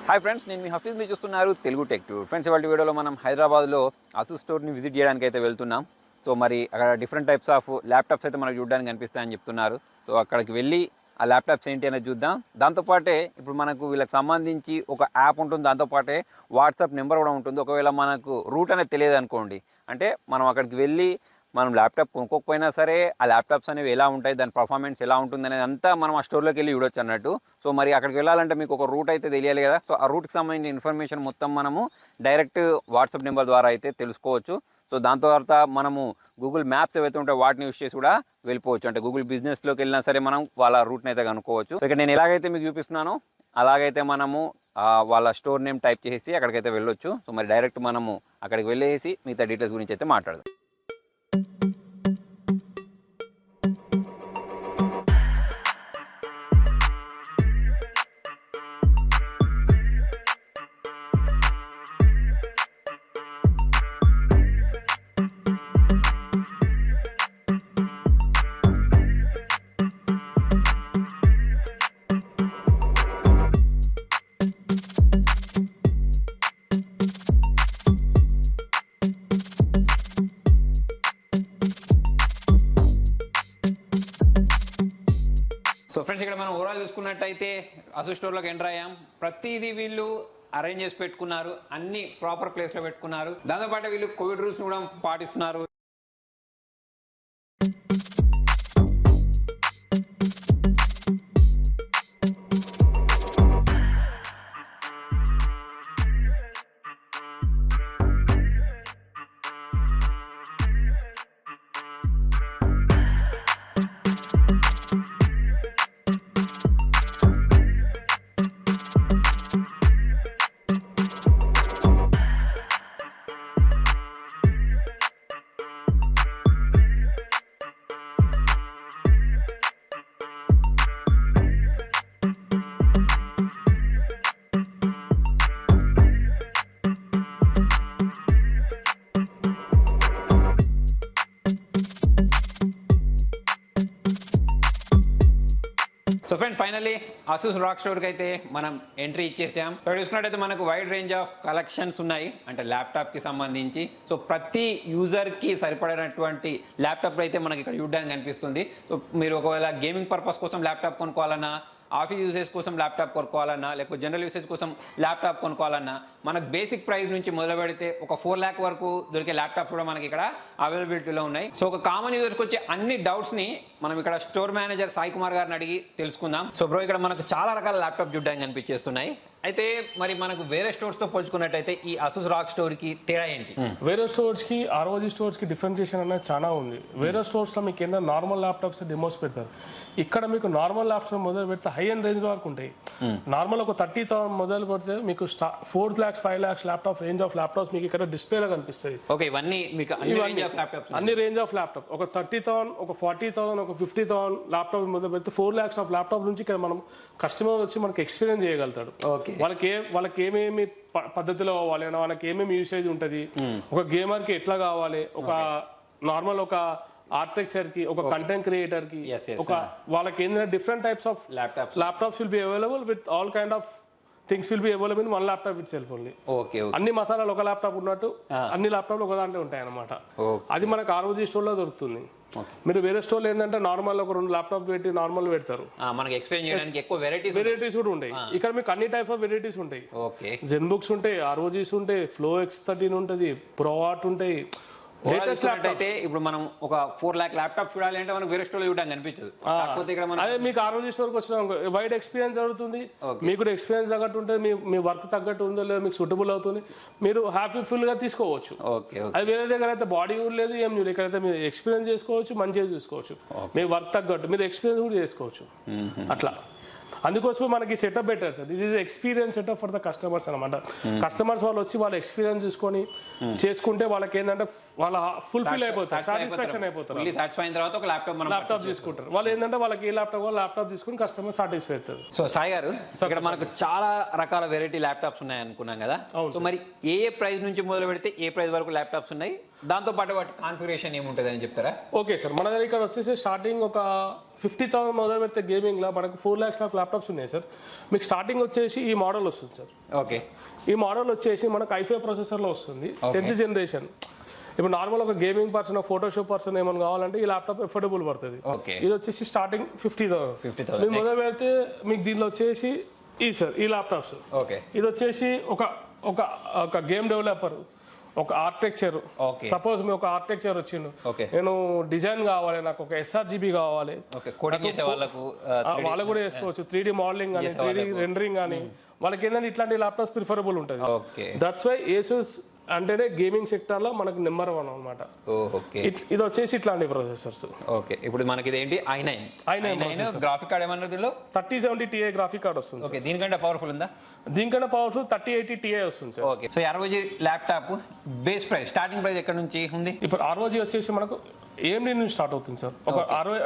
Hi friends, నేను మీ హఫీజ్ మీరు చూస్తున్నారు తెలుగు టెక్ టూర్. ఫ్రెండ్స్, ఇవాళ వీడియోలో మనం హైదరాబాద్లో ASUS స్టోర్ని విజిట్ చేయడానికి అయితే వెళ్తున్నాం. సో మరి అక్కడ డిఫరెంట్ టైప్స్ ఆఫ్ ల్యాప్టాప్స్ అయితే మనకు చూడడానికి కనిపిస్తాయని చెప్తున్నారు. సో అక్కడికి వెళ్ళి ఆ ల్యాప్టాప్స్ ఏంటి అనేది చూద్దాం. దాంతోపాటే ఇప్పుడు మనకు వీళ్ళకి సంబంధించి ఒక యాప్ ఉంటుంది, దాంతోపాటే వాట్సాప్ నెంబర్ కూడా ఉంటుంది. ఒకవేళ మనకు రూట్ అనేది తెలియదు అనుకోండి, అంటే మనం అక్కడికి వెళ్ళి మనం ల్యాప్టాప్ కొనుక్కోకపోయినా సరే ఆ ల్యాప్టాప్స్ అనేవి ఎలా ఉంటాయి, దాని పర్ఫార్మెన్స్ ఎలా ఉంటుంది అనేది అంతా మనం ఆ స్టోర్లోకి వెళ్ళి చూడొచ్చు అన్నట్టు. సో మరి అక్కడికి వెళ్ళాలంటే మీకు ఒక రూట్ అయితే తెలియాలి కదా. సో ఆ రూట్కి సంబంధించిన ఇన్ఫర్మేషన్ మొత్తం మనము డైరెక్ట్ వాట్సాప్ నెంబర్ ద్వారా అయితే తెలుసుకోవచ్చు. సో దాని తర్వాత మనము గూగుల్ మ్యాప్స్ ఏవైతే ఉంటాయో వాటిని యూస్ చేసి కూడా వెళ్ళిపోవచ్చు. అంటే గూగుల్ బిజినెస్లోకి వెళ్ళినా సరే మనం వాళ్ళ రూట్ని అయితే కనుక్కోవచ్చు. ఇక్కడ నేను ఎలాగైతే మీకు చూపిస్తున్నానో అలాగైతే మనము వాళ్ళ స్టోర్ నేమ్ టైప్ చేసి అక్కడికైతే వెళ్ళొచ్చు. సో మరి డైరెక్ట్ మనము అక్కడికి వెళ్ళేసి మిగతా డీటెయిల్స్ గురించి అయితే మాట్లాడదాం. సో ఫ్రెండ్స్, ఇక్కడ మనం ఓవరాల్ చూసుకున్నట్టయితే ASUS స్టోర్లోకి ఎంటర్ అయ్యాం. ప్రతిదీ వీళ్ళు అరేంజ్ చేసి పెట్టుకున్నారు, అన్ని ప్రాపర్ ప్లేస్లో పెట్టుకున్నారు. దాంతోపాటు వీళ్ళు కోవిడ్ రూల్స్ కూడా పాటిస్తున్నారు. So friends, finally ASUS ROG స్టోర్కి అయితే మనం ఎంట్రీ ఇచ్చేసాం. ఇక్కడ చూసుకున్నట్టయితే మనకు వైడ్ రేంజ్ ఆఫ్ కలెక్షన్స్ ఉన్నాయి, అంటే ల్యాప్టాప్కి సంబంధించి. సో ప్రతి యూజర్కి సరిపడినటువంటి ల్యాప్టాప్ అయితే మనకి ఇక్కడ చూడడానికి కనిపిస్తుంది. సో మీరు ఒకవేళ గేమింగ్ పర్పస్ కోసం ల్యాప్టాప్ కొనుక్కోవాలన్నా, ఆఫీస్ యూసేజ్ కోసం ల్యాప్టాప్ కొనుక్కోవాలన్నా, లేకపోతే జనరల్ యూసేజ్ కోసం ల్యాప్టాప్ కొనుక్కోవాలన్నా మనకు బేసిక్ ప్రైస్ నుంచి మొదలు పెడితే ఒక 4 lakh వరకు దొరికే ల్యాప్టాప్స్ కూడా మనకి ఇక్కడ అవైలబిలిటీలో ఉన్నాయి. సో ఒక కామన్ యూజర్కి వచ్చే అన్ని డౌట్స్ని మనం ఇక్కడ స్టోర్ మేనేజర్ సాయి కుమార్ గారిని అడిగి తెలుసుకుందాం. సో బ్రో, ఇక్కడ మనకు చాలా రకాల ల్యాప్టాప్ చూడడానికి కనిపించేస్తున్నాయి. అయితే మరి మనకు వేరే స్టోర్స్తో పోల్చుకున్నట్టయితే ఈ ASUS ROG స్టోర్కి తేడా ఏంటి? వేరే స్టోర్స్కి ROG స్టోర్స్కి డిఫరెన్షియేషన్ అనేది చాలా ఉంది. వేరే స్టోర్స్లో మీకు ఏంటంటే నార్మల్ ల్యాప్టాప్స్ డెమోస్ పెడతారు. ఇక్కడ మీకు నార్మల్ ల్యాప్టాప్స్ మొదలు పెడితే హై అండ్ రేంజ్ వరకు ఉంటాయి. నార్మల్ ఒక 30,000 మొదలు పెడితే మీకు 4 lakhs 5 lakhs laptop range of laptops మీకు ఇక్కడ డిస్ప్లేలో కనిపిస్తుంది. ఓకే, ఇవన్నీ మీకు అన్ని రేంజ్ ఆఫ్ ల్యాప్టాప్ ఒక 30,000, ఒక 40,000, ఒక 50,000 ల్యాప్టాప్ మొదలు పెడితే 4 lakhs ఆఫ్ ల్యాప్టాప్ నుంచి ఇక్కడ మనం కస్టమర్ వచ్చి మనకి ఎక్స్పీరియన్స్ చేయగలుగుతాడు. వాళ్ళకి ఏమేమి పద్ధతిలో కావాలి, వాళ్ళకి ఏమేమి యూసేజ్ ఉంటుంది, ఒక గేమర్ కి ఎట్లా కావాలి, ఒక నార్మల్ ఒక ఆర్కిటెక్చర్ కి, ఒక కంటెంట్ క్రియేటర్ కి, ఒక వాళ్ళకి ఏంటంటే different types of laptops will be available with all kind of things will be available in one laptop it self only. అన్ని మసాలాలు ఒక ల్యాప్టాప్ ఉన్నట్టు అన్ని ల్యాప్టాప్లు ఒక దాంట్లో ఉంటాయి అన్నమాట. అది మనకు ROG స్టోర్ లో దొరుకుతుంది. మీరు వేరే స్టోర్లో ఏంటంటే నార్మల్ ఒక 2 ల్యాప్టాప్ పెట్టి నార్మల్ పెడతారు, మనకి ఎక్స్ప్లెయిన్ చేయడానికి ఎక్కువ వెరైటీస్ కూడా ఉంటాయి. ఇక్కడ మీకు అన్ని టైప్స్ ఆఫ్ వెరైటీస్ ఉంటాయి. జెన్ బుక్స్ ఉంటాయి, ROGs ఉంటాయి, Flow X13 ఉంటుంది, Pro Art ఉంటాయి. అయితే ఇప్పుడు మనం ఒక 4 lakh ల్యాప్టాప్ చూడాలి అంటే మనం వేరే స్టోర్ చూడడానికి అనిపించదు. అదే మీకు ROG స్టోర్కి వచ్చిన వైడ్ ఎక్స్పీరియన్స్ జరుగుతుంది. మీకు కూడా ఎక్స్పీరియన్స్ తగ్గట్టు ఉంటుంది, మీ వర్క్ తగ్గట్టు ఉందో లేదో మీకు సూటబుల్ అవుతుంది, మీరు హ్యాపీ ఫుల్ గా తీసుకోవచ్చు. అది వేరే దగ్గర అయితే బాడీ కూడా లేదు, ఏం లేదు. ఇక్కడైతే మీరు ఎక్స్పీరియన్స్ చేసుకోవచ్చు, మంచిగా చూసుకోవచ్చు, మీ వర్క్ తగ్గట్టు మీరు ఎక్స్పీరియన్స్ కూడా చేసుకోవచ్చు. అట్లా అందుకోసమే మనకి setup better sir. This is experience setup for the customers అనమాట. కస్టమర్స్ వాళ్ళు వచ్చి వాళ్ళ ఎక్స్పీరియన్స్ చూసుకొని చేసుకుంటే వాళ్ళకి ఏంటంటే వాళ్ళ ఫుల్ఫిల్ అయిపోతారు, సాటిస్ఫాక్షన్ అయిపోతారు. ఫుల్లీ సాటిస్ఫై అయిన తర్వాత ఒక ల్యాప్టాప్ తీసుకుంటారు. వాళ్ళు ఏంటంటే వాళ్ళకి ఏ ల్యాప్టాప్ తీసుకుని కస్టమర్ సాటిస్ఫై అవుతారు. సో సాయి గారు, ఇక్కడ మనకు చాలా రకాల వెరైటీ ల్యాప్టాప్స్ ఉన్నాయి అనుకున్నాం కదా. సో మరి ఏ ప్రైస్ నుంచి మొదలు పెడితే ఏ ప్రైస్ వరకు ల్యాప్టాప్స్ ఉన్నాయి, దాంతో పాటు వాటి కాన్ఫిగరేషన్ ఏముంటుంది అని చెప్తారా? ఓకే సార్, మన దగ్గర ఇక్కడ వచ్చేసి స్టార్టింగ్ ఒక 50,000 మొదలు పెడితే గేమింగ్లో మనకు 4 lakhs ఆఫ్ ల్యాప్టాప్స్ ఉన్నాయి సార్. మీకు స్టార్టింగ్ వచ్చేసి ఈ మోడల్ వస్తుంది సార్. ఓకే, ఈ మోడల్ వచ్చేసి మనకు i5 ప్రాసెసర్లో వస్తుంది, 10th జనరేషన్. ఇప్పుడు నార్మల్ ఒక గేమింగ్ పర్సన్, ఫోటోషాప్ పర్సన్ ఏమైనా కావాలంటే ఈ ల్యాప్టాప్ ఎఫోర్డబుల్ పడుతుంది. ఇది వచ్చేసి స్టార్టింగ్ 50,000. మీరు మొదలు పెడితే మీకు దీనిలో వచ్చేసి ఈ ల్యాప్టాప్స్. ఓకే, ఇది వచ్చేసి ఒక గేమ్ డెవలపర్, ఒక ఆర్కిటెక్చర్. సపోజ్ మీ ఒక ఆర్కిటెక్చర్ వచ్చిండు, నేను డిజైన్ కావాలి, నాకు ఒక SRGB కావాలి, వాళ్ళు కూడా చేసుకోవచ్చు. 3D మోడలింగ్ కానీ 3D రెండరింగ్ కానీ వాళ్ళకి ఏంటంటే ఇట్లాంటి ల్యాప్టాప్స్ ప్రిఫరబుల్ ఉంటుంది. దట్స్ వై ASUS అంటేనే గేమింగ్ సెక్టర్ లో మనకు నెంబర్ 1 అనమాట. ఇది వచ్చేసి ఇట్లాంటి ప్రాసెసర్స్. ఓకే, ఇప్పుడు మనకి ఇదేంటి i9 గ్రాఫిక్ కార్డ్ ఏమన్నా దీనిలో 3070 Ti గ్రాఫిక్ కార్డ్ వస్తుంది. ఓకే, దీనికంటే పవర్ఫుల్ ఉందా? దీనికంటే పవర్ఫుల్ 3080 Ti వస్తుంది sir. Okay, so ROG laptop base price, starting price ఎక్కడ నుంచి ఉంది? ఇప్పుడు ROG వచ్చేసి మనకు AMD నుంచి స్టార్ట్ అవుతుంది సార్. ఒక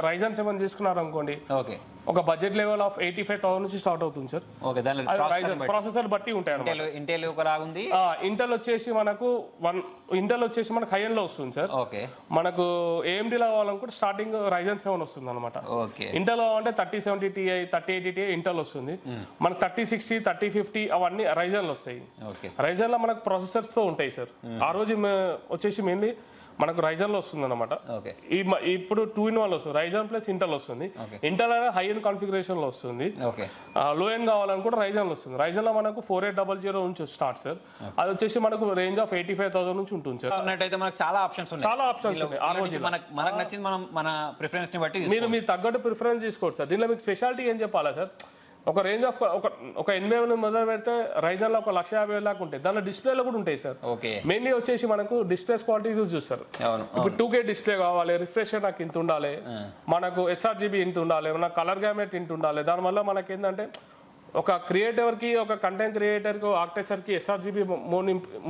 Ryzen 7 తీసుకున్నారు అనుకోండి, ఓకే, ఒక బడ్జెట్ లెవెల్ ఆఫ్ 85,000 నుంచి స్టార్ట్ అవుతుంది సార్. ఓకే, దానిలో ప్రాసెసర్ బట్టి ఉంటాయి. ఇంటెల్ ఒక లాగుంది. ఇంటెల్ వచ్చేసి మనకు హై ఎండ్ లో వస్తుంది సార్. ఓకే, మనకు AMD లో కావాలనుకుంటే స్టార్టింగ్ Ryzen 7 వస్తుంది అనమాట. ఓకే, ఇంటెల్ అంటే 3070 Ti 3080 Ti ఇంటెల్ వస్తుంది. మనకు 3060 3050 అవన్నీ Ryzen లో వస్తాయి. Ryzen లో మనకు ప్రాసెసర్స్ తో ఉంటాయి సార్. ROG వచ్చేసి మెయిన్లీ మనకు Ryzen లో వస్తుంది అనమాట. ఇప్పుడు 2-in-1 వస్తుంది, Ryzen ప్లస్ ఇంటెల్ వస్తుంది. ఇంటెల్ అనేది హై ఎండ్ కాన్ఫిగరేషన్ లో వస్తుంది. లో ఎండ్ కావాలనుకుంటే Ryzen లో వస్తుంది. Ryzen లో మనకు 4800 నుంచి స్టార్ట్ సార్. అది వచ్చేసి మనకు రేంజ్ ఆఫ్ 85,000 నుంచి ఉంటుంది సార్. అన్నట్టయితే మనకు చాలా ఆప్షన్స్ ఉన్నాయి. మనకు నచ్చింది మన ప్రిఫరెన్స్ ని బట్టి మీరు తగ్గట్టు ప్రిఫరెన్స్ తీసుకోవచ్చు సార్. దీనిలో మీకు స్పెషాలిటీ ఏం చెప్పాలా సార్? ఒక రేంజ్ ఆఫ్ ఒక 80,000 మొదలు పెడితే Ryzen లో 150,000 దాకా ఉంటాయి. దానిలో డిస్ప్లేలో కూడా ఉంటాయి సార్. మెయిన్లీ వచ్చేసి మనకు డిస్ప్లేస్ క్వాలిటీ యూజ్ చూస్తారు. ఇప్పుడు 2K డిస్ప్లే కావాలి, రిఫ్రెష్ నాకు ఇంత ఉండాలి, మనకు SRGB ఇంత ఉండాలి, మన కలర్ గ్యామెట్ ఇంత ఉండాలి. దానివల్ల మనకి ఏంటంటే ఒక క్రియేటర్కి, ఒక కంటెంట్ క్రియేటర్కి, ఆర్కిటెక్చర్కి SRGB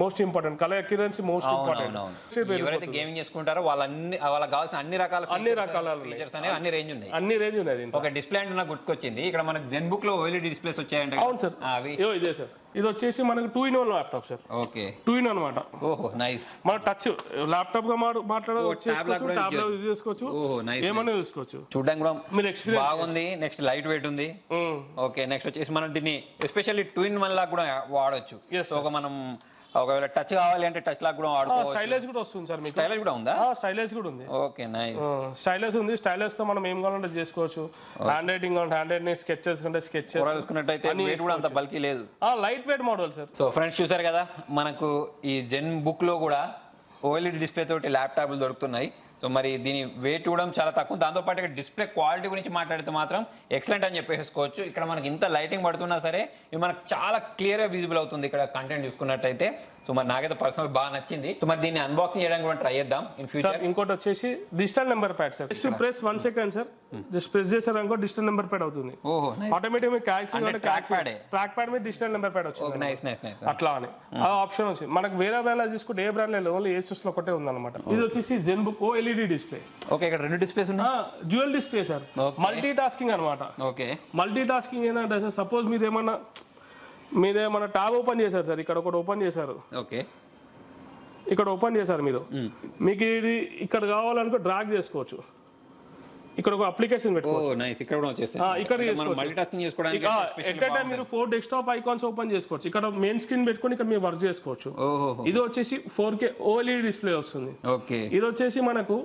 most important, colour accuracy most important. ఎవరైతే గేమింగ్ చేసుకుంటారో వాళ్ళకి కావాల్సిన అన్ని రకాల ఫీచర్స్ అనేవి అన్ని రేంజ్ ఉన్నాయి. ఒక డిస్ప్లే అంటే నాకు గుర్తుకొచ్చింది, ఇక్కడ మనకు జెన్ బుక్ లో OLED డిస్ప్లేస్ వచ్చాయంటే. అవును సార్, ఇదే సార్. ఇది వచ్చేసి మనకు 2-in-1 laptop sir. Okay, 2-in-1 అనమాట. ఓహో, నైస్. మన టచ్ ల్యాప్టాప్ గా మాట్లాడవచ్చు, టాబ్లెట్ యూజ్ చేసుకోవచ్చు, ఏమన్నా చూసుకోవచ్చు. చూడడానికి కూడా మీరు ఎక్స్పీరియన్స్ బాగుంది. నెక్స్ట్ లైట్ వెయిట్ ఉంది. ఓకే, నెక్స్ట్ వచ్చేసి మనం దీన్ని ఎస్పెషల్లీ 2-in-1 లాగా కూడా వాడొచ్చు. ఒక మనం ఒకవేళ టచ్ కావాలి అంటే టచ్ లాగా కూడా వాడుకోవచ్చు. స్టైలెస్ కూడా వస్తుంది సార్. మీకు స్టైలెస్ కూడా ఉందా? స్టైలెస్ కూడా ఉంది. Okay, nice. స్టైలెస్ ఉంది. స్టైలెస్ తో మనం ఏం కావాలంటే చేసుకోవచ్చు. హ్యాండ్ రైటింగ్ అంటే హ్యాండ్ రైటింగ్, స్కెచెస్ అంటే స్కెచెస్ చూసుకున్నట్టయితే వెయిట్ కూడా అంత బల్కీ లేదు. Light weight model sir. So friends చూసారు కదా, మనకు ఈ జెన్ బుక్ లో కూడా OLED డిస్ప్లే తోటి ల్యాప్టాప్లు దొరుకుతున్నాయి. సో మరి దీని వెయిట్ కూడా చాలా తక్కువ. దాంతోపాటు డిస్ప్లే క్వాలిటీ గురించి మాట్లాడితే మాత్రం ఎక్సలెంట్ అని చెప్పేసుకోవచ్చు. ఇక్కడ మనకి ఇంత లైటింగ్ పడుతున్నా సరే ఇది మనకు చాలా క్లియర్గా విజిబుల్ అవుతుంది ఇక్కడ కంటెంట్ చూసుకున్నట్టయితే. సో మరి నాకైతే పర్సనల్ బాగా నచ్చింది. సో మరి దీన్ని అన్బాక్సింగ్ చేయడానికి కూడా ట్రై చేద్దాం ఇన్ ఫ్యూచర్. ఇంకోటి వచ్చేసి digital number pad sir. Just press 1 second sir, just press చేశారు అనుకో డిజిటల్ నెంబర్ ప్యాడ్ అవుతుంది. ఆటోమేటిక్ మీకు ట్రాక్ ప్యాడ్ మీద డిజిటల్ నెంబర్ ప్యాడ్ వచ్చింది. అట్లా అని ఆ ఆప్షన్ వచ్చింది. మనకు వేరే బ్రాండ్ తీసుకుంటే ఏ బ్రాండ్ లేదు, ఓన్లీ ASUS లో ఒకటే ఉందన్నమాట. ఇది వచ్చేసి జెన్ బుక్ OLED డిస్ప్లే. ఓకే, ఇక్కడ 2 డిస్ప్లేస్ ఉన్నాయి. Dual display sir, multi tasking అనమాట. ఓకే, మల్టీ టాస్కింగ్ ఏంటంటే సార్, సపోజ్ మీదేమన్నా ట్యాబ్ ఓపెన్ చేశారు సార్, ఇక్కడ ఒకటి ఓపెన్ చేశారు. ఓకే, ఇక్కడ ఓపెన్ చేశారు మీరు, మీకు ఇది ఇక్కడ కావాలనుకో డ్రాగ్ చేసుకోవచ్చు. ఇక్కడ ఒక అప్లికేషన్ పెట్టుకోవచ్చు. ఇక్కడ మీరు 4 డెస్క్టాప్ ఐకాన్స్ ఓపెన్ చేసుకోవచ్చు. ఇక్కడ మెయిన్ స్క్రీన్ పెట్టుకొని ఇక్కడ మీరు వర్క్ చేసుకోవచ్చు. ఇది వచ్చేసి 4K OLED డిస్ప్లే వస్తుంది. ఇది వచ్చేసి మనకు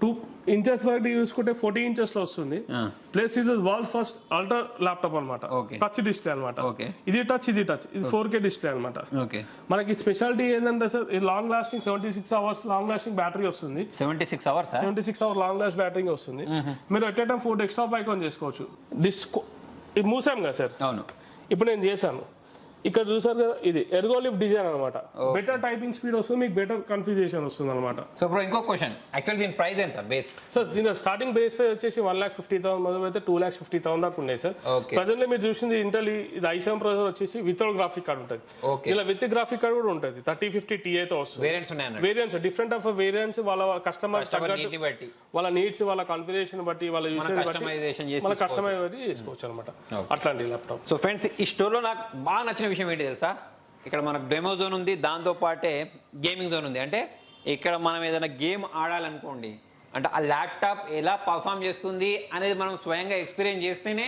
2 inches వరకు చూసుకుంటే 14 inches లో వస్తుంది. ప్లస్ ఇది వరల్డ్ ఫస్ట్ అల్ట్రా ల్యాప్టాప్ అనమాట. టచ్ డిస్ప్లే అనమాట. ఇది టచ్, ఇది 4K డిస్ప్లే అనమాట. మనకి స్పెషాలిటీ ఏంటంటే సార్, ఇది long lasting 76 hours long lasting battery వస్తుంది. 76 hours లాంగ్ లాస్ట్ బ్యాటరీ వస్తుంది. మీరు at a time 4 desktop icon చేసుకోవచ్చు. ఇది మూసాం కదా సార్. అవును, ఇప్పుడు నేను చేశాను. ఇక్కడ చూసారు కదా, ఇది ఎర్గోలిఫ్ డిజైన్ అనమాట. బెటర్ టైపింగ్ స్పీడ్ వస్తుంది, మీకు బెటర్ కన్ఫిగరేషన్ వస్తుంది అనమాట. సో బ్రో ఇంకో క్వశ్చన్, యాక్చువల్ దీని ప్రైస్ ఎంత బేస్? సార్ దీని స్టార్టింగ్ బేస్ ప్రైస్ వచ్చేసి 1,50,000 మొదలు అయితే 2,50,000 దాకా ఉన్నాయి సార్. ప్రజెంట్ మీరు చూసింది ఇంటెల్ ఇది i7 ప్రాసెసర్ వచ్చేసి వితౌట్ గ్రాఫిక్ కార్డ్ ఉంటుంది. ఇలా విత్ గ్రాఫిక్ కార్డ్ కూడా ఉంటుంది. 3050 Ti తో వస్తుంది. వేరియంట్స్ డిఫరెంట్ ఆఫ్ వేరియంట్స్ వాళ్ళ కస్టమర్ బట్టి, వాళ్ళ నీడ్స్, వాళ్ళ కాన్ఫిగరేషన్ బట్టి, వాళ్ళ యూసేజ్ బట్టి మన కస్టమైజ్ బట్టి చేసుకోవచ్చు అనమాట అట్లాంటి ల్యాప్టాప్. సో ఫ్రెండ్స్, ఈ స్టోర్లో నాకు బాగా నచ్చిన విషయం ఏంటి తెలుసా? ఇక్కడ మనకు డెమో జోన్ ఉంది, దాంతో పాటే గేమింగ్ జోన్ ఉంది. అంటే ఇక్కడ మనం ఏదైనా గేమ్ ఆడాలనుకోండి, అంటే ఆ ల్యాప్టాప్ ఎలా పర్ఫామ్ చేస్తుంది అనేది మనం స్వయంగా ఎక్స్పీరియన్స్ చేస్తేనే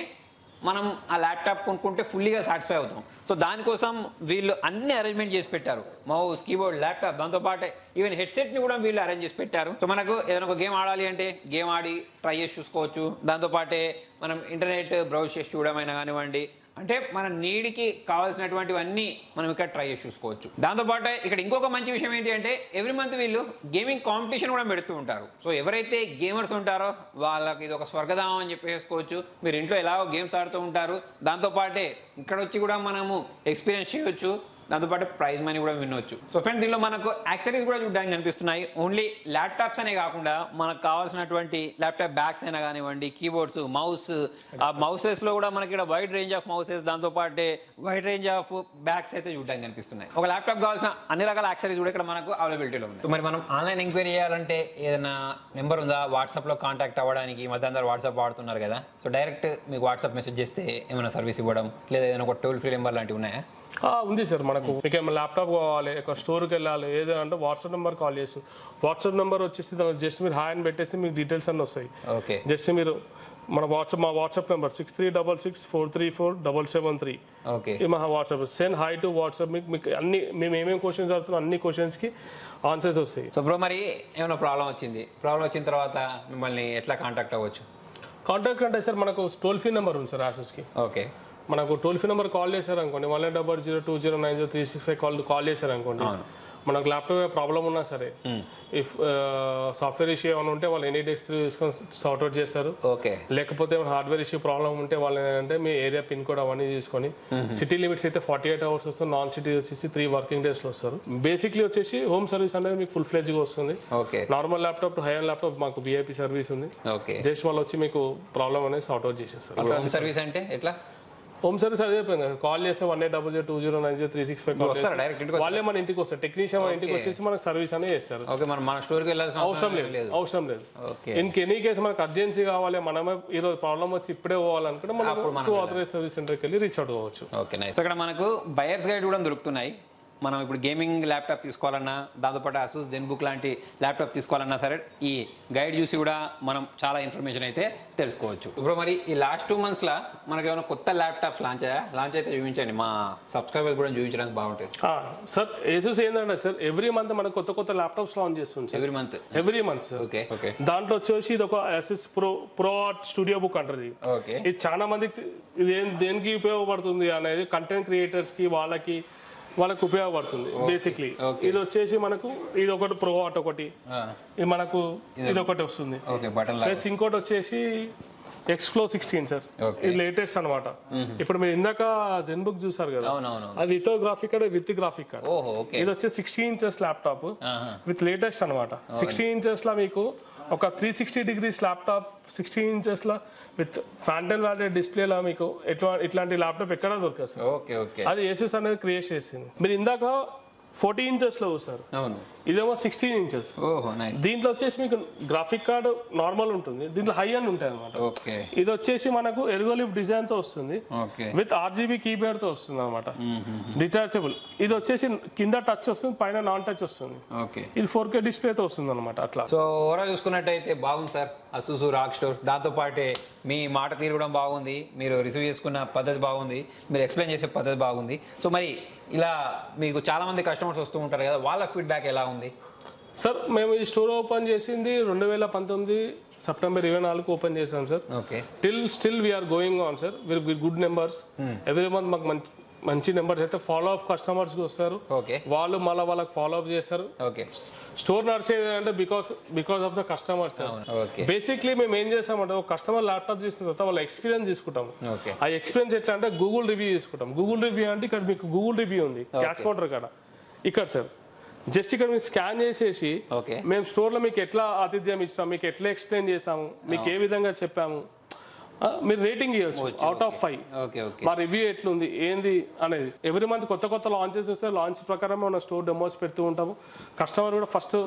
మనం ఆ ల్యాప్టాప్ కొనుక్కుంటే ఫుల్లీగా సాటిస్ఫై అవుతాం. సో దానికోసం వీళ్ళు అన్ని అరేంజ్మెంట్ చేసి పెట్టారు. మౌస్, కీబోర్డ్, ల్యాప్టాప్, దాంతోపాటే ఈవెన్ హెడ్సెట్ని కూడా వీళ్ళు అరేంజ్ చేసి పెట్టారు. సో మనకు ఏదైనా ఒక గేమ్ ఆడాలి అంటే గేమ్ ఆడి ట్రై చేసి చూసుకోవచ్చు. దాంతోపాటే మనం ఇంటర్నెట్ బ్రౌజ్ చేసి చూడమైనా కానివ్వండి, అంటే మన నీడ్కి కావాల్సినటువంటివన్నీ మనం ఇక్కడ ట్రై చేసి చూసుకోవచ్చు. దాంతోపాటు ఇక్కడ ఇంకొక మంచి విషయం ఏంటి అంటే ఎవ్రీ మంత్ వీళ్ళు గేమింగ్ కాంపిటీషన్ కూడా పెడుతూ ఉంటారు. సో ఎవరైతే గేమర్స్ ఉంటారో వాళ్ళకి ఇది ఒక స్వర్గధామం అని చెప్పేసుకోవచ్చు. మీరు ఇంట్లో ఎలాగో గేమ్స్ ఆడుతూ ఉంటారు, దాంతోపాటే ఇక్కడ వచ్చి కూడా మనము ఎక్స్పీరియన్స్ చేయొచ్చు, దాంతోపాటు ప్రైజ్ మనీ కూడా వినొచ్చు. సో ఫ్రెండ్స్, దీనిలో మనకు యాక్సెసరీస్ కూడా చూడడానికి కనిపిస్తున్నాయి. ఓన్లీ ల్యాప్టాప్స్ అనే కాకుండా మనకు కావాల్సినటువంటి ల్యాప్టాప్ బ్యాగ్స్ అయినా కానివ్వండి, కీబోర్డ్స్, మౌస్, ఆ మౌసెస్లో కూడా మనకి ఇక్కడ వైడ్ రేంజ్ ఆఫ్ మౌసెస్, దాంతోపాటే వైడ్ రేంజ్ ఆఫ్ బ్యాగ్స్ అయితే చూడడానికి కనిపిస్తున్నాయి. ఒక ల్యాప్టాప్ కావాల్సిన అన్ని రకాల యాక్సెసరీస్ కూడా ఇక్కడ మనకు అవైలబిలిటీలో ఉన్నాయి. మరి మనం ఆన్లైన్ ఎంక్వైరీ చేయాలంటే ఏదైనా నెంబర్ ఉందా వాట్సాప్లో కాంటాక్ట్ అవ్వడానికి? ఈ మధ్య అందరూ వాట్సాప్ వాడుతున్నారు కదా, సో డైరెక్ట్ మీకు వాట్సాప్ మెసేజ్ చేస్తే ఏమైనా సర్వీస్ ఇవ్వడం, లేదా ఏదైనా ఒక టోల్ ఫ్రీ నెంబర్ లాంటివి ఉన్నాయా? ఉంది సార్. మనకు మీకు ఏమైనా ల్యాప్టాప్ కావాలి, ఒక స్టోర్కి వెళ్ళాలి, ఏదంటే వాట్సాప్ నెంబర్ కాల్ చేసి, వాట్సాప్ నెంబర్ వచ్చేసి జస్ట్ మీరు హాయ్ అని పెట్టేసి మీకు డీటెయిల్స్ అన్నీ వస్తాయి. ఓకే, జస్ట్ మీరు మా వాట్సాప్ నెంబర్ 6366434773. ఓకే, ఇది మా WhatsApp. Send hi to WhatsApp. మీకు అన్ని మేము ఏమేమి క్వశ్చన్స్ అడుగుతున్నాం అన్ని క్వశ్చన్స్కి ఆన్సర్స్ వస్తాయి. సో బ్రో, మరి ఏమైనా ప్రాబ్లం వచ్చిన తర్వాత మిమ్మల్ని ఎట్లా కాంటాక్ట్ అవ్వచ్చు? కాంటాక్ట్ అంటే సార్ మనకు టోల్ ఫ్రీ నెంబర్ ఉంది సార్ ASUSకి. ఓకే, మనకు టోల్ ఫ్రీ నెంబర్ కాల్ చేశారు అనుకోండి, 1800209036 కాల్ చేశారు అనుకోండి, మనకు ల్యాప్టాప్ ప్రాబ్లం ఉన్నా సరే, ఇఫ్ సాఫ్ట్వేర్ ఇష్యూ ఏమైనా ఉంటే వాళ్ళు ఎనీ డేస్ తీసుకొని సార్ట్అవుట్ చేస్తారు. ఓకే, లేకపోతే హార్డ్వేర్ ఇష్యూ ప్రాబ్లం ఉంటే వాళ్ళు ఏంటంటే మీ ఏరియా పిన్ కోడ్ అవన్నీ తీసుకొని, సిటీ లిమిట్స్ అయితే 48 అవర్స్ వస్తుంది, నాన్ సిటీ వచ్చేసి 3 వర్కింగ్ డేస్లో వస్తారు. బేసిక్లీ వచ్చేసి హోమ్ సర్వీస్ అనేది మీకు ఫుల్ ఫ్లెజ్గా వస్తుంది. Okay, normal laptop to high and laptop మాకు VIP సర్వీస్ ఉంది. ఓకే, జస్ట్ వాళ్ళు వచ్చి మీకు ప్రాబ్లం అనేది సార్ట్అవుట్ చేసేస్తారు. హోమ్ సర్వీస్ అంటే ఎట్లా? హోమ్ సర్వీస్ అదే చెప్పాను కదా, కాల్ చేస్తే 1800209036 వాళ్ళే మన ఇంటికి వస్తారు. టెక్నీషియన్ మన ఇంటికి వచ్చేసి మనకు సర్వీస్ అనేది చేస్తారు. మన స్టోర్కి వెళ్ళాల్సిన అవసరం లేదు. ఇన్ ఎనీ కేసు మనకు అర్జెన్సీ కావాలి, మనమే ఈరోజు ప్రాబ్లం వచ్చి ఇప్పుడే పోవాలనుకుంటే మనం ఆథరైజ్ సర్వీస్ సెంటర్కి వెళ్ళి రీచ్ అవుట్ అవ్వచ్చు. Okay, nice. ఇక్కడ మనకు బయర్స్ గైడ్ కూడా దొరుకుతున్నాయి. మనం ఇప్పుడు గేమింగ్ ల్యాప్టాప్ తీసుకోవాలన్నా, దాంతోపాటు ASUS ZenBook లాంటి ల్యాప్టాప్ తీసుకోవాలన్నా సరే ఈ గైడ్ చూసి కూడా మనం చాలా ఇన్ఫర్మేషన్ అయితే తెలుసుకోవచ్చు. ఇప్పుడు మరి ఈ లాస్ట్ 2 monthsలో మనకి ఏమైనా కొత్త ల్యాప్టాప్స్ లాంచ్ అయితే చూపించండి, మా సబ్స్క్రైబర్స్ కూడా చూపించడానికి బాగుంటుంది. సార్ ASUS ఏంటంటే సార్ ఎవ్రీ మంత్ మనకు కొత్త ల్యాప్టాప్స్ లాంచ్ చేస్తుంది. Every month sir. ఓకే, దాంట్లో వచ్చేసి ఇది ఒక ASUS pro art studio book అంటారు. ఓకే, ఇది చాలా మందికి ఇది దేనికి ఉపయోగపడుతుంది అనేది కంటెంట్ క్రియేటర్స్కి వాళ్ళకి ఉపయోగపడుతుంది. బేసిక్లీ ఇది వచ్చేసి మనకు ఇది ఒకటి ప్రో ఆర్ట్ ఒకటి, ఇది మనకు ఇది ఒకటి వస్తుంది. ప్లస్ ఇంకోటి వచ్చేసి Xflow 16 సార్, ఇది లేటెస్ట్ అనమాట. ఇప్పుడు మీరు ఇందాక ZenBook చూసారు కదా, అది without graphic card with graphic card. ఇది వచ్చి 60 inches ల్యాప్టాప్ విత్ లేటెస్ట్ అనమాట. 60 inches లో మీకు ఒక 360 degrees ల్యాప్టాప్ 60 inches లో విత్ ఫ్యాంటమ్ వ్యాలిడ్ డిస్ప్లేలా మీకు ఇట్లాంటి ల్యాప్టాప్ ఎక్కడ దొరకదు సార్. అది ASUS అనేది క్రియేట్ చేసింది. మీరు ఇందాక 40 inches లో సార్, ఇదేమో 16 inches. దీంట్లో వచ్చేసి మీకు గ్రాఫిక్ కార్డు నార్మల్ ఉంటుంది, దీంట్లో హై అండ్ ఉంటాయి అనమాట. ఇది వచ్చేసి మనకు ఎర్గోలిఫ్ డిజైన్ తో వస్తుంది, విత్ RGB కీబోర్డ్ తో వస్తుంది అనమాట, డిటాచబుల్. ఇది వచ్చేసి కింద టచ్ వస్తుంది, పైన నాన్ టచ్ వస్తుంది. ఇది 4K డిస్ప్లే తో వస్తుంది అనమాట. అట్లా సో ఓవరాల్ చూసుకున్నట్టయితే బాగుంది సార్ ASUS ROG స్టోర్. దాంతో పాటే మీ మాట తీరు కూడా బాగుంది, మీరు రిసీవ్ చేసుకున్న పద్ధతి బాగుంది, మీరు ఎక్స్ప్లెయిన్ చేసే పద్ధతి బాగుంది. సో మరి ఇలా మీకు చాలా మంది కస్టమర్స్ వస్తూ ఉంటారు కదా, వాళ్ళ ఫీడ్బ్యాక్ ఎలా ఉంది సార్? మేము ఈ స్టోర్ ఓపెన్ చేసింది 2019 సెప్టెంబర్ 24 ఓపెన్ చేసాం sir. Okay, still we are going on sir, with good numbers. Every month మాకు మంచి నెంబర్స్ అయితే ఫాలో అప్ కస్టమర్స్కి వస్తారు, ఓకే వాళ్ళు మళ్ళీ వాళ్ళకి ఫాలో అప్ చేస్తారు. ఓకే స్టోర్ నడిచేది అంటే because of the customers. Okay basically మేము ఏం చేస్తామంటే ఒక కస్టమర్ ల్యాప్టాప్ తీసుకున్న తర్వాత వాళ్ళ ఎక్స్పీరియన్స్ తీసుకుంటాము. ఓకే ఆ ఎక్స్పీరియన్స్ ఎట్లా అంటే గూగుల్ రివ్యూ తీసుకుంటాం. గూగుల్ రివ్యూ అంటే ఇక్కడ మీకు గూగుల్ రివ్యూ ఉంది క్యాష్ కౌంటర్ కాడ ఇక్కడ సార్. జస్ట్ ఇక్కడ మీరు స్కాన్ చేసేసి ఓకే మేము స్టోర్లో మీకు ఎట్లా ఆతిథ్యం ఇస్తాం, మీకు ఎట్లా ఎక్స్ప్లెయిన్ చేసాము, మీకు ఏ విధంగా చెప్పాము, మీరు రేటింగ్ ఇవ్వచ్చు అవుట్ ఆఫ్ 5. ఓకే ఓకే మా రివ్యూ ఎట్లుంది ఏంది అనేది. ఎవ్రీ మంత్ కొత్త లాంచెస్ వస్తే లాంచ్ ప్రకారం మన స్టోర్ డెమోస్ పెడుతూ ఉంటాము. కస్టమర్ కూడా ఫస్ట్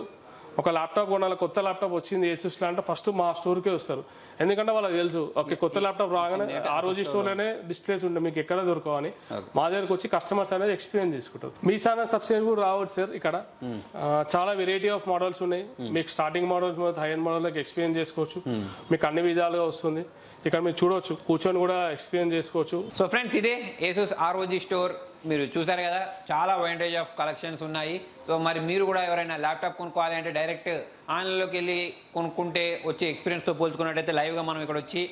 ఒక ల్యాప్టాప్ కొనాలి, కొత్త ల్యాప్టాప్ వచ్చింది ఏసూస్లో అంటే ఫస్ట్ మా స్టోర్కే వస్తారు. ఎందుకంటే వాళ్ళకి తెలుసు ఓకే కొత్త ల్యాప్టాప్ రాగానే ఆ రోజు స్టోర్లోనే డిస్ప్లేస్ ఉంటాయి, మీకు ఎక్కడ దొరకవని మా దగ్గరకు వచ్చి కస్టమర్స్ అనేది ఎక్స్పీరియన్స్ తీసుకుంటారు. మీ సానా సబ్సిడీ కూడా రావచ్చు సార్. ఇక్కడ చాలా వెరైటీ ఆఫ్ మోడల్స్ ఉన్నాయి. మీకు స్టార్టింగ్ మోడల్స్ హై ఎండ్ మోడల్కి ఎక్స్పీరియన్స్ చేసుకోవచ్చు. మీకు అన్ని విధాలుగా వస్తుంది. ఇక్కడ మీరు చూడవచ్చు, కూర్చొని కూడా ఎక్స్పీరియన్స్ చేసుకోవచ్చు. సో ఫ్రెండ్స్ ఇదే ASUS ROG స్టోర్. మీరు చూసారు కదా, చాలా వైంటేజ్ ఆఫ్ కలెక్షన్స్ ఉన్నాయి. సో మరి మీరు కూడా ఎవరైనా ల్యాప్టాప్ కొనుక్కోవాలి అంటే డైరెక్ట్ ఆన్లైన్లోకి వెళ్ళి కొనుక్కుంటే వచ్చే ఎక్స్పీరియన్స్తో పోల్చుకున్నట్టయితే లైవ్గా మనం ఇక్కడ వచ్చి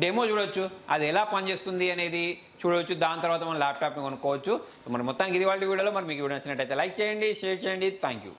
డెమో చూడవచ్చు, అది ఎలా పనిచేస్తుంది అనేది చూడవచ్చు. దాని తర్వాత మనం ల్యాప్టాప్ని కొనుక్కోవచ్చు. మరి మొత్తానికి ఇది వాళ్ళ వీడియోలో మరి మీకు వీడియో నచ్చినట్టయితే లైక్ చేయండి, షేర్ చేయండి. Thank you.